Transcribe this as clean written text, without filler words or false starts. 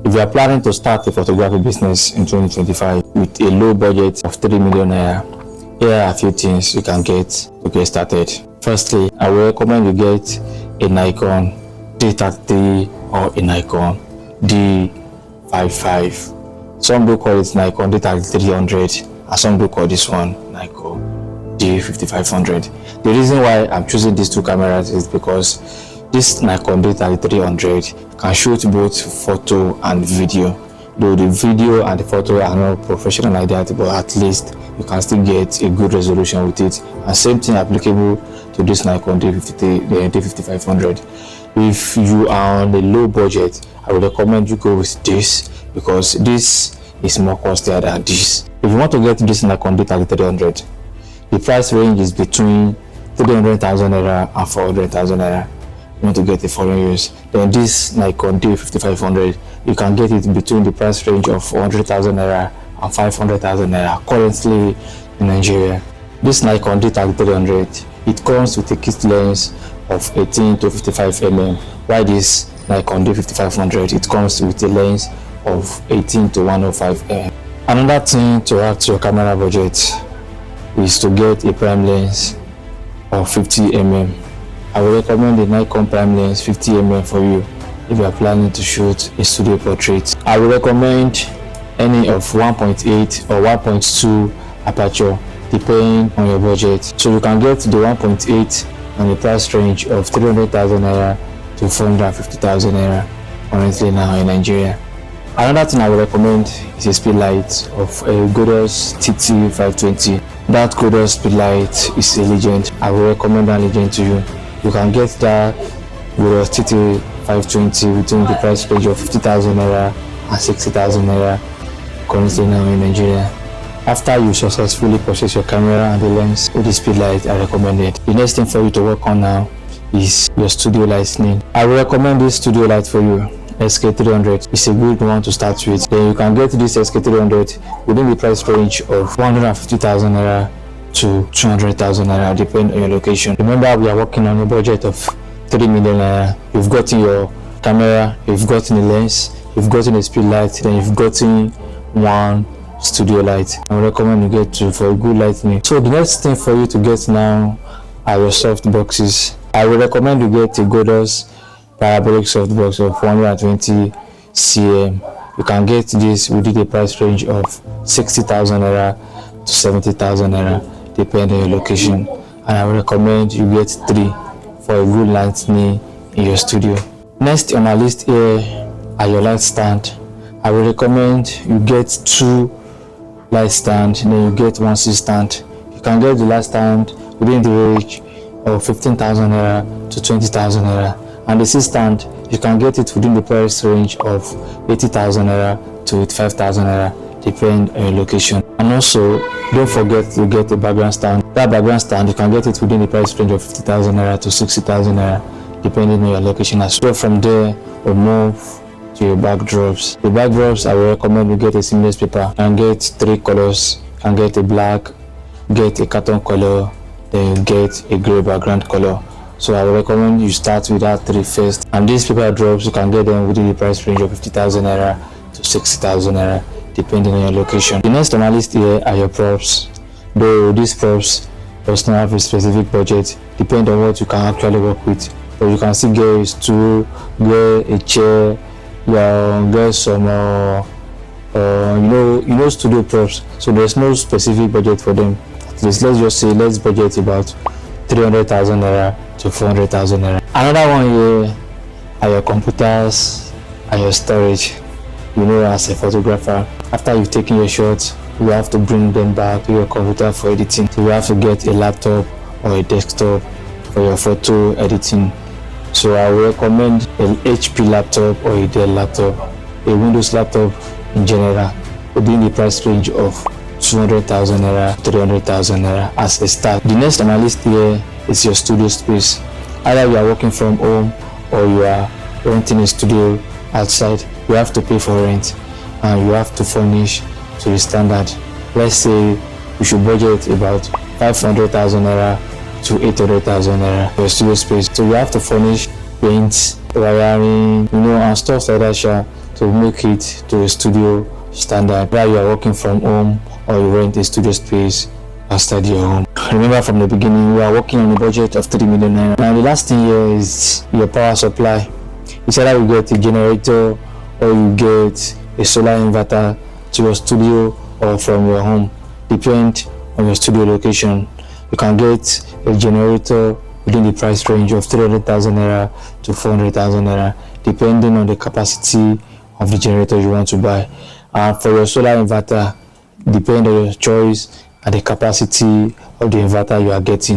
If you are planning to start a photography business in 2025 with a low budget of 3 million naira, here are a few things you can get to get started. Firstly, I will recommend you get a Nikon D33 or a Nikon D55. Some do call it Nikon D3300 and some do call this one Nikon D5500. The reason why I'm choosing these two cameras is because this Nikon D3300 can shoot both photo and video. Though the video and the photo are not professional like that, but at least you can still get a good resolution with it. And same thing applicable to this Nikon D5500. If you are on a low budget, I would recommend you go with this because this is more costlier than this. If you want to get this Nikon D3300, the price range is between 300,000 naira and 400,000 naira. You want to get a foreign use, then this Nikon D5500, you can get it between the price range of 400,000 naira and 500,000 naira currently in Nigeria. This Nikon D3300, it comes with a kit lens of 18 to 55 mm, while this Nikon D5500, it comes with a lens of 18 to 105 mm. Another thing to add to your camera budget is to get a prime lens of 50 mm. I will recommend the Nikon prime lens 50 mm for you if you are planning to shoot a studio portrait. I will recommend any of 1.8 or 1.2 aperture depending on your budget. So you can get the 1.8 on the price range of 300,000 naira to 450,000 naira currently now in Nigeria. Another thing I will recommend is a speed light of a Godos TT520. That Godos speed light is a legend. I will recommend that legend to you. You can get that Godos TT520 within the price range of 50,000 naira and 60,000 naira currently now in Nigeria. After you successfully purchase your camera and the lens with the speed light I recommended, the next thing for you to work on now is your studio lighting. I will recommend this studio light for you. SK300 is a good one to start with. Then you can get this SK300 within the price range of 150,000 naira to 200,000 naira depending on your location. Remember, we are working on a budget of 3 million naira. You've gotten your camera, you've gotten a lens, you've gotten a speed light, then you've gotten one studio light. I would recommend you get two for a good lighting. So the next thing for you to get now are your soft boxes. I would recommend you get a Godos parabolic softbox of 120 cm. You can get this within the price range of 60,000 naira to 70,000 naira depending on your location, and I would recommend you get 3 for a good lighting in your studio. Next on our list here are your light stand. I would recommend you get 2 light stand, then you get 1 C stand. You can get the light stand within the range of 15,000 naira to 20,000 naira. And the C stand, you can get it within the price range of 80,000 naira to 85,000 naira, depending on your location. And also, don't forget to get a background stand. That background stand, you can get it within the price range of 50,000 naira to 60,000 naira, depending on your location as well. From there, we'll move to your backdrops. The backdrops, I will recommend you get a seamless paper and get 3 colors. You can get a black, get a carton color, then you get a gray background color. So I would recommend you start with that 3 first, and these paper drops you can get them within the price range of 50,000 naira to 60,000 naira depending on your location. The next on my list here are your props. Though these props does not have a specific budget, depend on what you can actually work with, but you can still get a stool, get a chair, get some studio props. So there's no specific budget for them. At least let's just say let's budget about 300,000 naira to 400,000 naira. Another one here are your computers and your storage. As a photographer, after you've taken your shots, you have to bring them back to your computer for editing. So you have to get a laptop or a desktop for your photo editing. So I will recommend an HP laptop or a Dell laptop, a Windows laptop in general, within the price range of 200,000 naira, 300,000 naira as a start. The next on my list here is your studio space. Either you are working from home or you are renting a studio outside, you have to pay for rent and you have to furnish to the standard. Let's say you should budget about 500,000 naira to 800,000 naira for your studio space. So you have to furnish paints, wiring, and stuff like that, to make it to a studio standard, whether you are working from home or you rent a studio space outside your home. Remember, from the beginning, we are working on a budget of 3 million naira. Now the last thing here is your power supply. It's either you get a generator or you get a solar inverter to your studio or from your home, depend on your studio location. You can get a generator within the price range of 300,000 naira to 400,000 naira, depending on the capacity of the generator you want to buy. And for your solar inverter, depend on your choice and the capacity of the inverter you are getting.